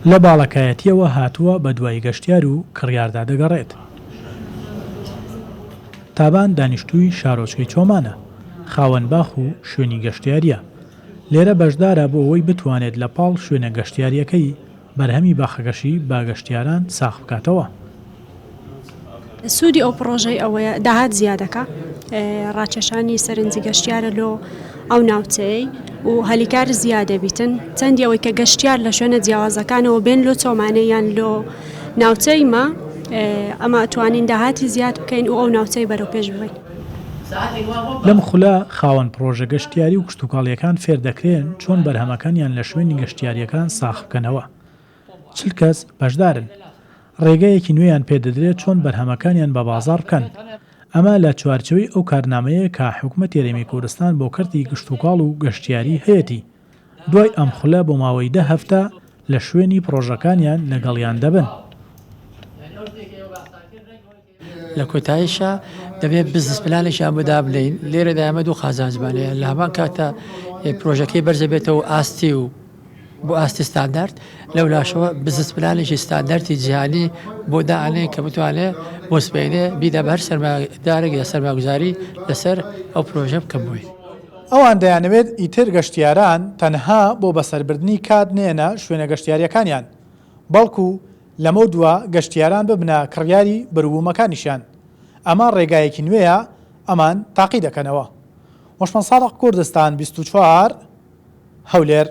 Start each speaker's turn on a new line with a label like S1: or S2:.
S1: لە باڵەکایەتیەوە هاتووە بە دوای گەشتیار و کڕیاردا دەگەڕێت. تابان دانیشتووی شارۆچکەی چۆمانە، خاوەن باخ و شوێنی گەشتیاریە. لێرە بەشدارە بۆ ئەوەی بتوانێت لە پاڵ شوێنە گەشتیاریەکەی بەرهەمی باخەکەشی با گەشتیاران ساغ بکاتەوە.
S2: سوودی ئەو پرۆژەی ئەوەیە داهات زیادەکە، ڕاکێشانی سەرنجی گەشتیارە لۆ ئەو ناوچەیە و هەلیکار زیادە بیتن چەندی ئەوەی کە گەشتیار لە شوێنە جیاوازەکانەوە بێن لۆ چۆمانەیان لۆ ناوچەیمە ئەمە ئەتوانین داهاتی زیاد بکەین و ئەو ناوچەی بەرەو پێش بڵین.
S1: لەم خولە خاوەن پرۆژە گەشتیاری و کشتتوکاڵیەکان فێر دەکرێن چۆن بەرهەمەکانیان لە شوێنی گەشتیاریەکان ساخ بکەنەوە. چل کەس بەشدارن. ڕێگەیەکی نوێیان پێدەدرێت چۆن بەرهەمەکانیان بە بازار بکەن. ئەمە لە چوارچەوەی ئەو کارنامەیە کە حکوومەتی هەرێمی کوردستان بۆ کردی گشتتوکاڵ و گەشتیاری هەیەی. دوای ئەم خولە بۆ ماوەی 10 هەفتە لە شوێنی پرۆژەکانیان لەگەڵیان دەبن.
S3: لە کۆتاییشە دەبێت بزنس پلانێکیان بۆدا بڵین. لێرە دامە دوو خازان زمانەیە لە هەمان کاتە پرۆژەکەی بەرزە بێتەوە ئاستی و بۆ ئاستی ستاندارد لەو لاشەوە بزنس پلانێکی ستانداردی جیهانی بۆ داانێن کە بتوانێت بۆ سبەینێ بیدا بە هەر سەرمایەدارێک یا سەرمایه‌گوزاری لەسەر ئەو پرۆژە بکەم بووی.
S1: ئەوان دەیانەوێت ئیتر گەشتیاران تەنها بۆ بەسەربردنی کات نێنە شوێنە گەشتیاریەکانیان، بەڵکو لەمە دووە گەشتیاران ببنە کڕیاری بروومەکانیشیان. ئەمە ڕێگایەکی نوێیە ئەمان تاقی دەکەنەوە. وەشمەند ساڵح کوردستان 24 هەولێر.